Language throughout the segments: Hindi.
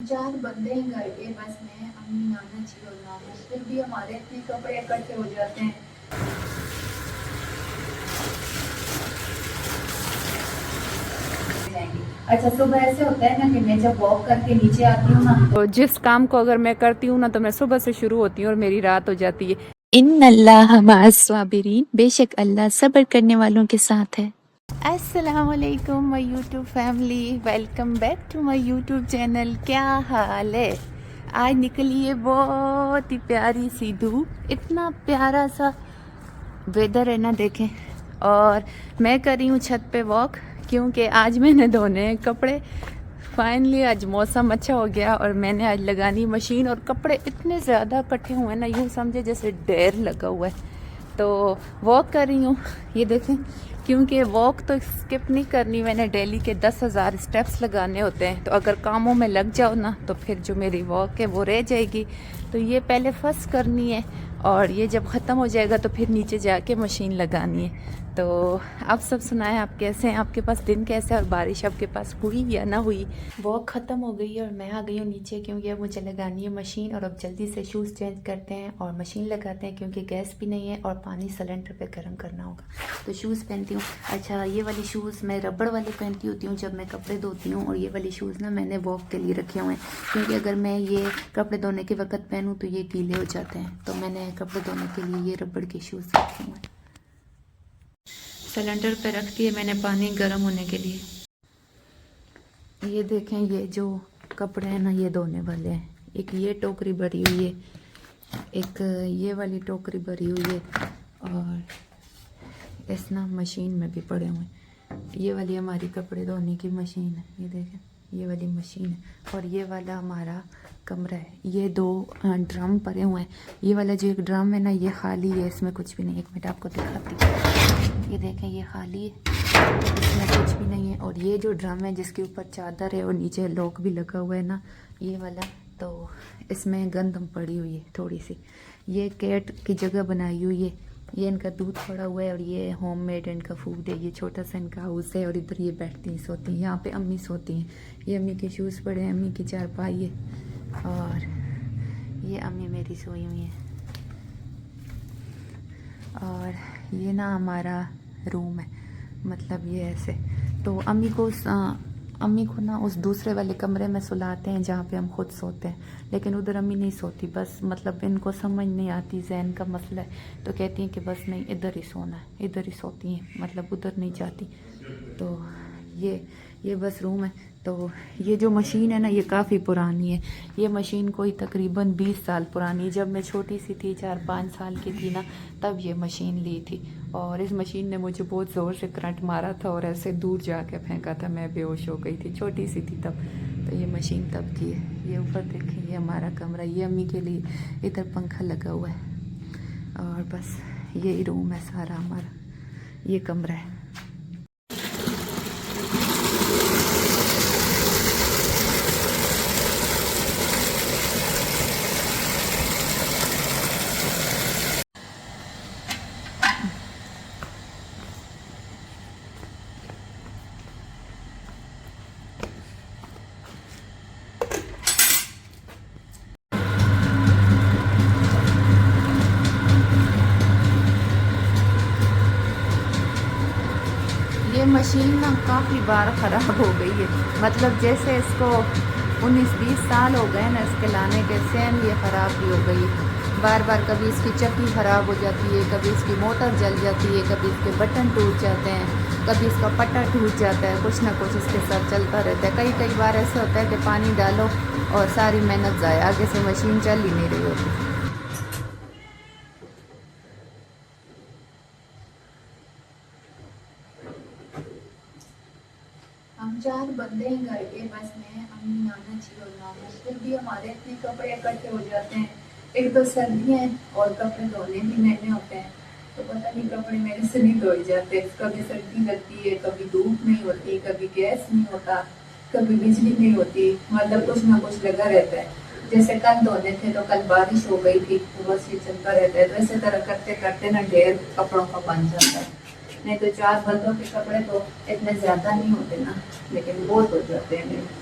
चार बंदे हैं घर के, बस मैं, अम्मी, नाना जी और नानू। फिर भी हमारे इतने कपड़े इकट्ठे हो जाते हैं। अच्छा, सुबह ऐसे होता है ना कि मैं जब वॉक करके नीचे आती हूँ ना, तो जिस काम को अगर मैं करती हूँ ना तो मैं सुबह से शुरू होती हूँ और मेरी रात हो जाती है। इन अल्लाह मअस-साबिरीन, बेशक अल्लाह सब्र करने वालों के साथ है। अस्सलामुअलैकुम my YouTube family, welcome back to my YouTube channel. क्या हाल है? आज निकली है बहुत ही प्यारी सी धूप, इतना प्यारा सा वेदर है ना, देखें। और मैं कर रही हूँ छत पे वॉक, क्योंकि आज मैंने धोने हैं कपड़े। फाइनली आज मौसम अच्छा हो गया और मैंने आज लगानी मशीन। और कपड़े इतने ज़्यादा इकट्ठे हुए हैं ना, यूँ समझे जैसे ढेर लगा हुआ है। तो वॉक कर रही हूँ, ये देखें, क्योंकि वॉक तो स्किप नहीं करनी मैंने। डेली के 10,000 स्टेप्स लगाने होते हैं, तो अगर कामों में लग जाओ ना तो फिर जो मेरी वॉक है वो रह जाएगी। तो ये पहले फर्स्ट करनी है और ये जब ख़त्म हो जाएगा तो फिर नीचे जाके मशीन लगानी है। तो आप सब सुनाएं, आप कैसे हैं? आपके पास दिन कैसे है? और बारिश आपके पास हुई या ना हुई? वॉक ख़त्म हो गई है और मैं आ गई हूँ नीचे, क्योंकि अब मुझे लगानी है मशीन। और अब जल्दी से शूज़ चेंज करते हैं और मशीन लगाते हैं, क्योंकि गैस भी नहीं है और पानी सिलेंडर पे गर्म करना होगा। तो शूज़ पहनती हूँ। अच्छा, ये वाली शूज़ मैं रबड़ वाले पहनती होती हूँ जब मैं कपड़े धोती हूँ, और ये वाली शूज़ ना मैंने वॉक के लिए रखे हुए हैं, क्योंकि अगर मैं ये कपड़े धोने के वक्त पहनूँ तो ये गीले हो जाते हैं। तो मैंने कपड़े धोने के लिए ये रबड़ के शूज़ रखे हुए हैं। सिलेंडर पे रख दिए मैंने पानी गर्म होने के लिए। ये देखें, ये जो कपड़े हैं ना ये धोने वाले हैं। एक ये टोकरी भरी हुई है, एक ये वाली टोकरी भरी हुई है, और इस ना मशीन में भी पड़े हुए हैं। ये वाली हमारी कपड़े धोने की मशीन है, ये देखें, ये वाली मशीन है। और ये वाला हमारा कमरा है। ये 2 ड्रम पड़े हुए हैं। ये वाला जो एक ड्रम है ना ये खाली है, इसमें कुछ भी नहीं। एक मिनट आपको दिखाती हूँ, ये देखें, ये खाली है, इसमें कुछ भी नहीं है। और ये जो ड्रम है जिसके ऊपर चादर है और नीचे लॉक भी लगा हुआ है ना, ये वाला, तो इसमें गंदम पड़ी हुई है थोड़ी सी। ये कैट की जगह बनाई हुई है। ये इनका दूध पड़ा हुआ है और ये होममेड इनका फूड है। ये छोटा सा इनका हाउस है और इधर ये बैठती हैं, सोती हैं। यहाँ पे अम्मी सोती हैं। ये अम्मी के शूज़ पड़े हैं, अम्मी की चारपाई है, और ये अम्मी मेरी सोई हुई है। और ये ना हमारा रूम है, मतलब ये ऐसे। तो अम्मी को ना उस दूसरे वाले कमरे में सुलाते हैं जहाँ पे हम खुद सोते हैं, लेकिन उधर अम्मी नहीं सोती। बस मतलब इनको समझ नहीं आती, जहन का मसला है, तो कहती हैं कि बस नहीं, इधर ही सोना है, इधर ही सोती हैं, मतलब उधर नहीं जाती। तो ये बस रूम है। तो ये जो मशीन है ना ये काफ़ी पुरानी है। ये मशीन कोई तकरीबन 20 साल पुरानी है। जब मैं छोटी सी थी, 4-5 साल की थी ना, तब ये मशीन ली थी। और इस मशीन ने मुझे बहुत ज़ोर से करंट मारा था और ऐसे दूर जाके फेंका था, मैं बेहोश हो गई थी, छोटी सी थी तब। तो ये मशीन तब की है। ये ऊपर देखें, ये हमारा कमरा, ये अम्मी के लिए, इधर पंखा लगा हुआ है। और बस यही रूम है सारा हमारा, ये कमरा है। ये मशीन ना काफ़ी बार ख़राब हो गई है, मतलब जैसे इसको 19-20 साल हो गए ना इसके लाने के, सेम ये ख़राब भी हो गई है। बार बार कभी इसकी चक्की ख़राब हो जाती है, कभी इसकी मोटर जल जाती है, कभी इसके बटन टूट जाते हैं, कभी इसका पट्टा टूट जाता है। कुछ ना कुछ इसके साथ चलता रहता है। कई बार ऐसे होता है कि पानी डालो और सारी मेहनत ज़ाया, आगे से मशीन चल ही नहीं रही होती। हम चार बंदे हैं घर के, बस मैं, अम्मी, नाना जी और नानू। फिर भी हमारे इतने कपड़े इकट्ठे हो जाते हैं। एक तो सर्दियाँ हैं और कपड़े धोने भी महंगे होते हैं, तो पता नहीं कपड़े मेरे से नहीं धोए जाते। कभी सर्दी लगती है, कभी धूप नहीं होती, कभी गैस नहीं होता, कभी बिजली नहीं होती, मतलब कुछ ना कुछ लगा रहता है। जैसे कल धोने थे तो कल बारिश हो गई थी, तो बस ये चलता रहता है। तो इसी तरह करते करते ना ढेर कपड़ों का बन जाता है। नहीं तो 4 बंदों के कपड़े तो इतने ज़्यादा नहीं होते ना, लेकिन बहुत हो जाते हैं मेरे।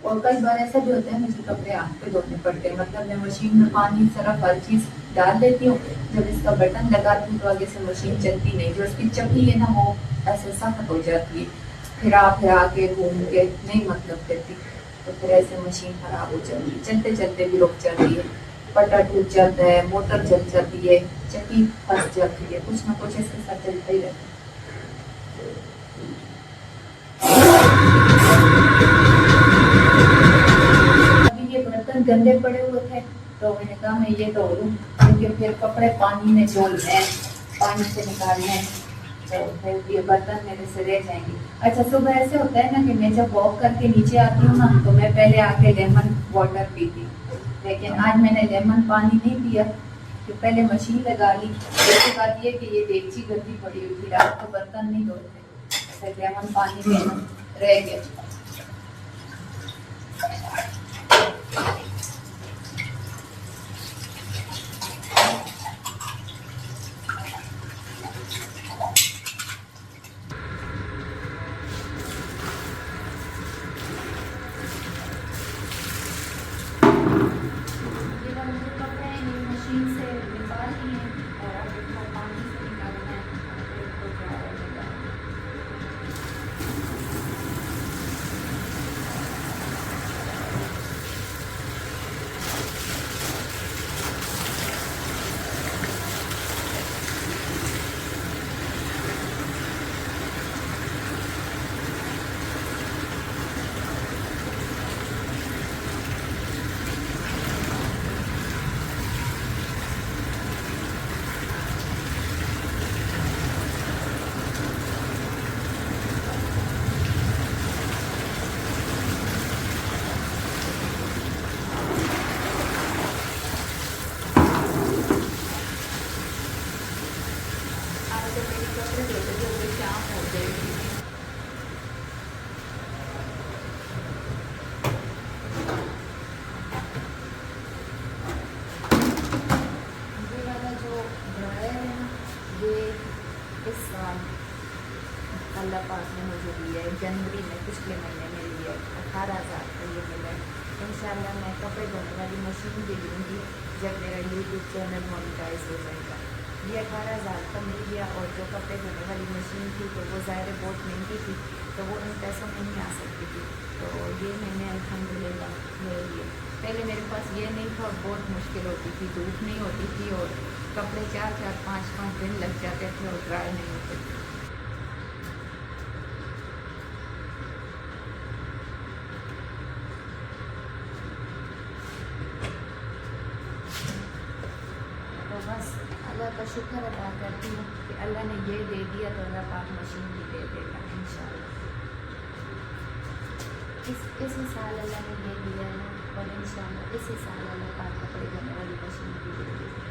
और कई बार ऐसा भी होता है मुझे कपड़े हाथ पे धोने पड़ते हैं, मतलब मैं मशीन में पानी सरफ हर चीज़ डाल देती हूँ, जब इसका बटन लगाती हूँ तो आगे से मशीन चलती नहीं, जो इसकी चक्की है ना वो ऐसे सख्त हो जाती है, फिरा फिरा के घूम के नहीं मतलब देती, तो फिर ऐसे मशीन खराब हो जाती है, चलते चलते भी रुक जाती है, पटा टूट जाता है, मोटर जल जाती है, चक्की फंस जाती है, कुछ ना कुछ इसके साथ चलता ही रहता है। अभी ये बर्तन गंदे पड़े हुए थे तो मैंने कहा मैं ये धो लूँ, क्योंकि फिर कपड़े पानी में धोने हैं, पानी से निकालने हैं, तो फिर ये बर्तन मेरे से रह जाएंगे। अच्छा, सुबह ऐसे होता है ना कि मैं जब वॉक करके नीचे आती हूँ ना तो मैं पहले आके लेमन वाटर पीती, लेकिन आज मैंने लेमन पानी नहीं पिया, तो पहले मशीन लगा ली। दूसरी बात ये कि ये देगची गंदी पड़ी हुई थी, रात को बर्तन नहीं धोते, फिर लेमन पानी पीना रह गया। अल्लाह पाक ने मुझे दिया है, जनवरी में पिछले महीने में लिया है, 18,000 का ये मिला है। इंशाल्लाह मैं कपड़े धोने वाली मशीन भी लूँगी जब मेरा यूट्यूब चैनल मोनेटाइज हो जाएगा। ये 18,000 का मिल गया, और जो कपड़े धोने वाली मशीन थी तो वो ज़ाहिर बहुत महंगी थी, तो वो इन पैसों में नहीं आ सकती थी, तो ये मैंने अल्हम्दुलिल्लाह ले लिए। पहले मेरे पास ये नहीं था, बहुत मुश्किल होती थी, धूप नहीं होती थी और कपड़े 4-4, 5-5 दिन लग जाते थे और ड्राई नहीं होते थे। तो बस अल्लाह का शुक्र अदा करती हूँ कि अल्लाह ने ये दे दिया तो अल्लाह पाक मशीन भी दे देगा इंशाल्लाह। इसी साल अल्लाह ने ये दिया है और इंशाल्लाह इसी साल अल्लाह पाक कपड़े धोने वाली मशीन भी दे देगा।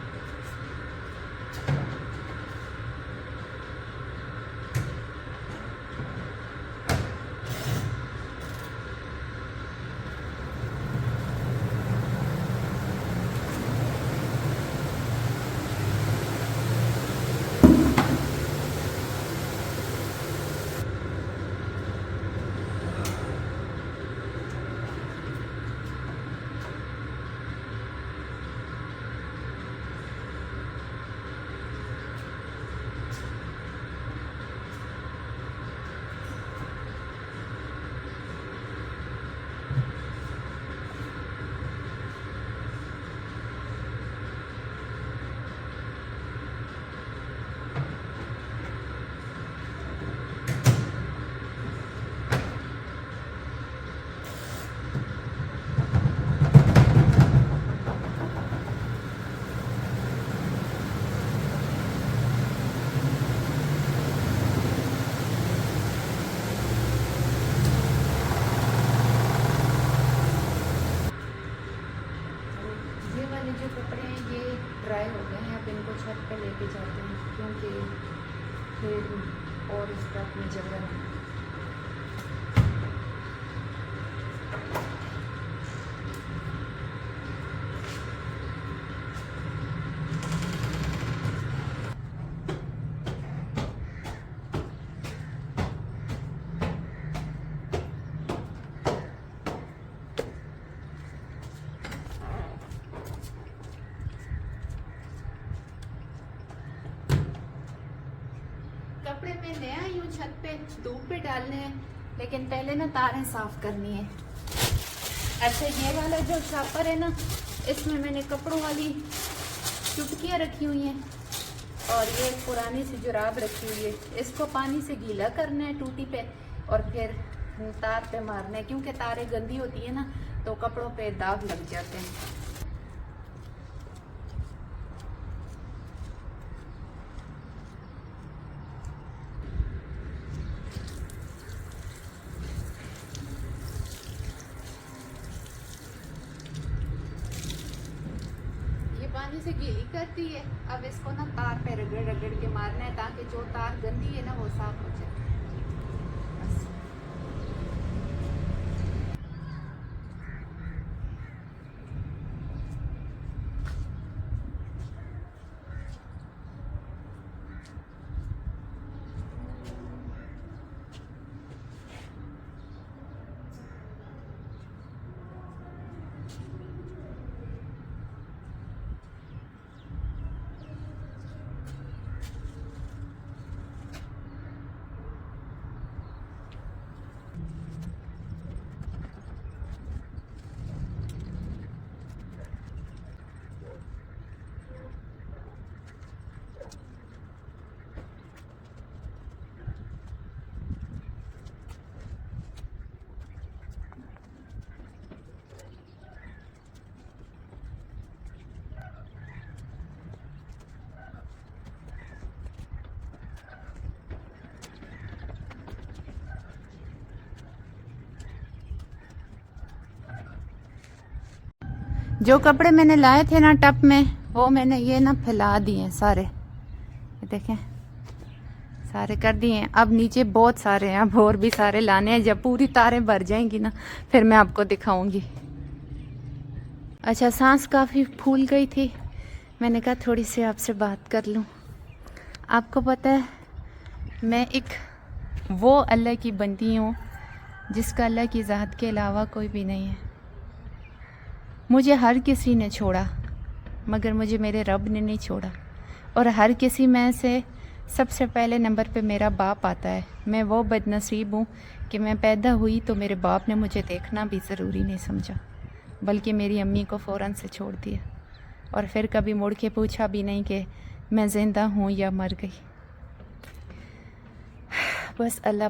ड्राई हो गए हैं, अब इनको छत पे लेके जाते हैं क्योंकि फिर और इस पर अपनी जगह नहीं। छत पे धूप पे डालने हैं, लेकिन पहले ना तारें साफ करनी है। अच्छा, ये वाला जो छापर है ना, इसमें मैंने कपड़ों वाली चुटकियाँ रखी हुई हैं और ये पुरानी सी जुराब रखी हुई है। इसको पानी से गीला करना है टूटी पे और फिर तार पे मारना है, क्योंकि तारें गंदी होती है ना तो कपड़ों पे दाग लग जाते हैं। ये पानी से गीली करती है। अब इसको ना तार पे रगड़ रगड़ के मारना है ताकि जो तार गंदी है ना वो साफ हो जाए। बस। जो कपड़े मैंने लाए थे ना टब में, वो मैंने ये ना फैला दिए सारे, ये देखें सारे कर दिए हैं। अब नीचे बहुत सारे हैं, अब और भी सारे लाने हैं। जब पूरी तारें भर जाएंगी ना फिर मैं आपको दिखाऊंगी। अच्छा, सांस काफ़ी फूल गई थी, मैंने कहा थोड़ी सी आपसे बात कर लूँ। आपको पता है मैं एक वो अल्लाह की बंदी हूँ जिसका अल्लाह की ज़ात के अलावा कोई भी नहीं है। मुझे हर किसी ने छोड़ा मगर मुझे मेरे रब ने नहीं छोड़ा, और हर किसी में से सबसे पहले नंबर पे मेरा बाप आता है। मैं वो बदनसीब हूँ कि मैं पैदा हुई तो मेरे बाप ने मुझे देखना भी ज़रूरी नहीं समझा, बल्कि मेरी अम्मी को फ़ौरन से छोड़ दिया और फिर कभी मुड़ के पूछा भी नहीं कि मैं ज़िंदा हूँ या मर गई। बस अल्लाह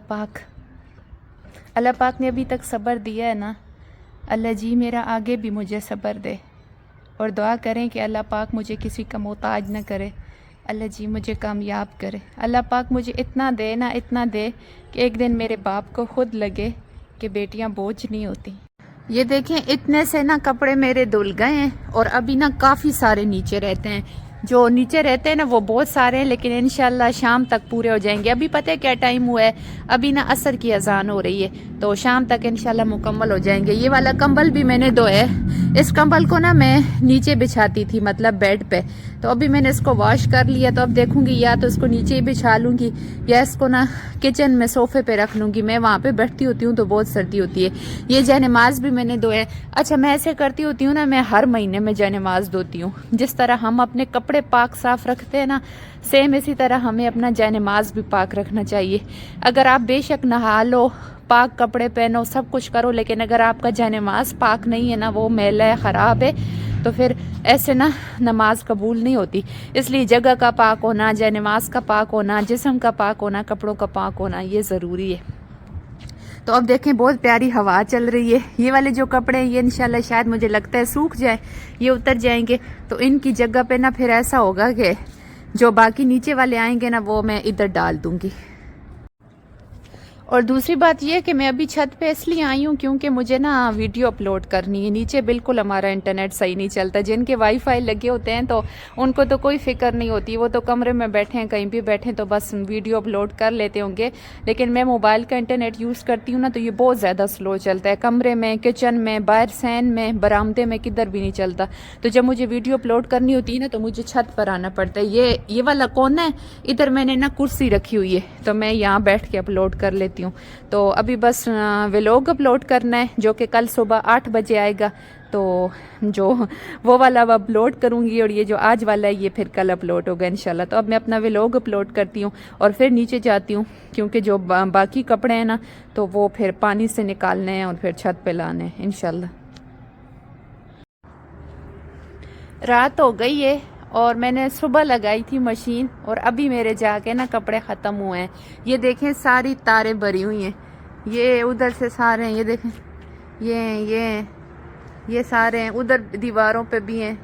पाक ने अभी तक सब्र दिया है ना, अल्लाह जी मेरा आगे भी मुझे सब्र दे, और दुआ करें कि अल्लाह पाक मुझे किसी का मोहताज न करे, अल्लाह जी मुझे कामयाब करे। अल्लाह पाक मुझे इतना दे ना, इतना दे कि एक दिन मेरे बाप को खुद लगे कि बेटियां बोझ नहीं होती। ये देखें, इतने से ना कपड़े मेरे धुल गए हैं और अभी ना काफ़ी सारे नीचे रहते हैं। जो नीचे रहते हैं ना वो बहुत सारे हैं, लेकिन इंशाल्लाह शाम तक पूरे हो जाएंगे। अभी पता है क्या टाइम हुआ है, अभी ना असर की अजान हो रही है, तो शाम तक इंशाल्लाह मुकम्मल हो जाएंगे। ये वाला कंबल भी मैंने धोया है। इस कंबल को ना मैं नीचे बिछाती थी, मतलब बेड पे, तो अभी मैंने इसको वॉश कर लिया। तो अब देखूंगी या तो इसको नीचे ही बिछा लूंगी या इसको ना किचन में सोफे पे रख लूंगी। मैं वहाँ पे बैठती होती हूँ तो बहुत सर्दी होती है। ये जयनमाज भी मैंने धोया है। अच्छा, मैं ऐसे करती होती हूँ ना, मैं हर महीने में जयनमाज धोती हूँ। जिस तरह हम अपने कपड़े पाक साफ रखते हैं ना, सेम इसी तरह हमें अपना जयनमाज भी पाक रखना चाहिए। अगर आप बेशक नहा लो, पाक कपड़े पहनो, सब कुछ करो, लेकिन अगर आपका जयनमाज पाक नहीं है ना, वो मैला है, ख़राब है, तो फिर ऐसे ना नमाज कबूल नहीं होती। इसलिए जगह का पाक होना, जयनमाज का पाक होना, जिस्म का पाक होना, कपड़ों का पाक होना, ये ज़रूरी है। तो अब देखें, बहुत प्यारी हवा चल रही है। ये वाले जो कपड़े हैं ये इंशाल्लाह शायद मुझे लगता है सूख जाए, ये उतर जाएंगे, तो इनकी जगह पे ना फिर ऐसा होगा कि जो बाकी नीचे वाले आएंगे ना वो मैं इधर डाल दूंगी। और दूसरी बात ये कि मैं अभी छत पे इसलिए आई हूँ क्योंकि मुझे ना वीडियो अपलोड करनी है। नीचे बिल्कुल हमारा इंटरनेट सही नहीं चलता। जिनके वाईफाई लगे होते हैं तो उनको तो कोई फिक्र नहीं होती, वो तो कमरे में बैठे हैं, कहीं भी बैठे तो बस वीडियो अपलोड कर लेते होंगे। लेकिन मैं मोबाइल का इंटरनेट यूज़ करती हूँ ना, तो ये बहुत ज़्यादा स्लो चलता है। कमरे में, किचन में, बाहर सैन में, बरामदे में, किधर भी नहीं चलता। तो जब मुझे वीडियो अपलोड करनी होती है ना तो मुझे छत पर आना पड़ता है। ये वाला कोना है, इधर मैंने ना कुर्सी रखी हुई है, तो मैं यहाँ बैठ के अपलोड कर लेती होती हूँ। तो अभी बस व्लॉग अपलोड करना है जो कि कल सुबह 8 बजे आएगा, तो जो वो वाला अब अपलोड करूँगी और ये जो आज वाला है ये फिर कल अपलोड होगा इंशाल्लाह। तो अब मैं अपना व्लॉग अपलोड करती हूँ और फिर नीचे जाती हूँ, क्योंकि जो बाकी कपड़े हैं ना तो वो फिर पानी से निकालने हैं और फिर छत पे लाने हैं इंशाल्लाह। रात हो गई है और मैंने सुबह लगाई थी मशीन और अभी मेरे जाके ना कपड़े ख़त्म हुए हैं। ये देखें सारी तारें भरी हुई हैं, ये उधर से सारे हैं, ये देखें ये सारे हैं, उधर दीवारों पे भी हैं।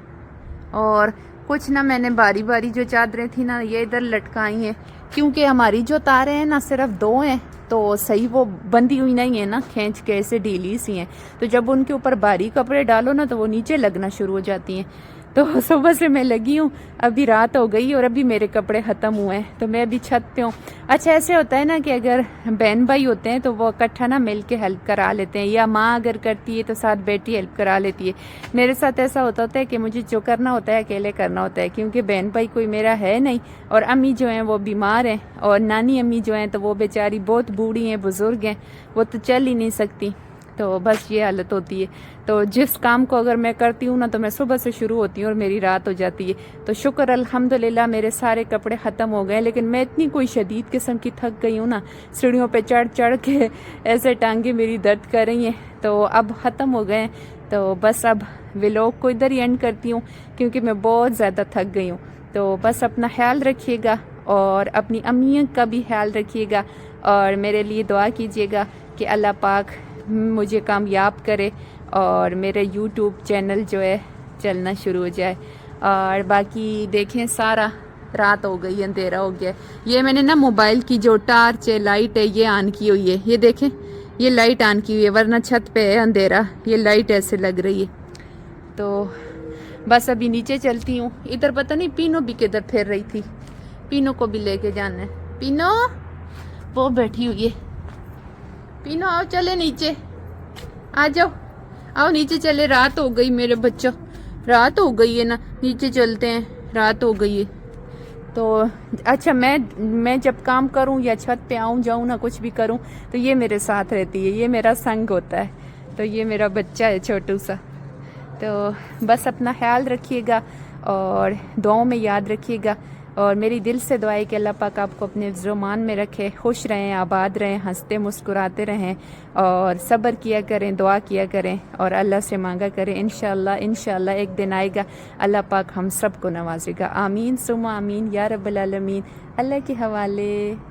और कुछ ना मैंने बारी बारी जो चादरें थी ना ये इधर लटकाई हैं, क्योंकि हमारी जो तारें हैं ना सिर्फ 2 हैं तो सही वो बंधी हुई नहीं है ना, खींच के ऐसे ढीली सी हैं। तो जब उनके ऊपर भारी कपड़े डालो ना तो वो नीचे लगना शुरू हो जाती हैं। तो सुबह से मैं लगी हूँ, अभी रात हो गई और अभी मेरे कपड़े ख़त्म हुए हैं तो मैं अभी छत पे हूँ। अच्छा ऐसे होता है ना कि अगर बहन भाई होते हैं तो वो इकट्ठा ना मिल के हेल्प करा लेते हैं, या माँ अगर करती है तो साथ बेटी हेल्प करा लेती है। मेरे साथ ऐसा होता है कि मुझे जो करना होता है अकेले करना होता है, क्योंकि बहन भाई कोई मेरा है नहीं और अम्मी जो हैं वो बीमार हैं और नानी अम्मी जो हैं तो वो बेचारी बहुत बूढ़ी हैं, बुज़ुर्ग हैं, वो तो चल ही नहीं सकती। तो बस ये हालत होती है। तो जिस काम को अगर मैं करती हूँ ना तो मैं सुबह से शुरू होती हूँ और मेरी रात हो जाती है। तो शुक्र अल्हम्दुलिल्लाह मेरे सारे कपड़े ख़त्म हो गए, लेकिन मैं इतनी कोई शदीद किस्म की थक गई हूँ ना, सीढ़ियों पे चढ़ चढ़ के ऐसे टांगे मेरी दर्द कर रही हैं। तो अब ख़त्म हो गए, तो बस अब व्लॉग को इधर ही एंड करती हूँ क्योंकि मैं बहुत ज़्यादा थक गई हूँ। तो बस अपना ख्याल रखिएगा और अपनी अम्मी का भी ख्याल रखिएगा और मेरे लिए दुआ कीजिएगा कि अल्लाह पाक मुझे कामयाब करे और मेरा यूट्यूब चैनल जो है चलना शुरू हो जाए। और बाकी देखें सारा रात हो गई, अंधेरा हो गया। ये मैंने ना मोबाइल की जो टार्च है, लाइट है, ये ऑन की हुई है, ये देखें ये लाइट ऑन की हुई है, वरना छत पे है अंधेरा, ये लाइट ऐसे लग रही है। तो बस अभी नीचे चलती हूँ। इधर पता नहीं पीनो भी किधर फिर रही थी, पीनो को भी लेके जाना है। पीनो वो बैठी हुई है, पीनो आओ चले नीचे, आ जाओ, आओ नीचे चले। रात हो गई मेरे बच्चों, रात हो गई है ना, नीचे चलते हैं, रात हो गई है। तो अच्छा मैं जब काम करूं या छत पे आऊं जाऊं ना, कुछ भी करूं तो ये मेरे साथ रहती है, ये मेरा संग होता है। तो ये मेरा बच्चा है छोटू सा। तो बस अपना ख्याल रखिएगा और दुआओं में याद रखिएगा और मेरी दिल से दुआ है कि अल्लाह पाक आपको अपने ज़ुमान में रखे, खुश रहें, आबाद रहें, हंसते मुस्कुराते रहें और सब्र किया करें, दुआ किया करें और अल्लाह से मांगा करें। इंशाल्लाह एक दिन आएगा अल्लाह पाक हम सबको नवाजेगा। आमीन सुम्मा आमीन या रब्बल आलमीन। अल्लाह के हवाले।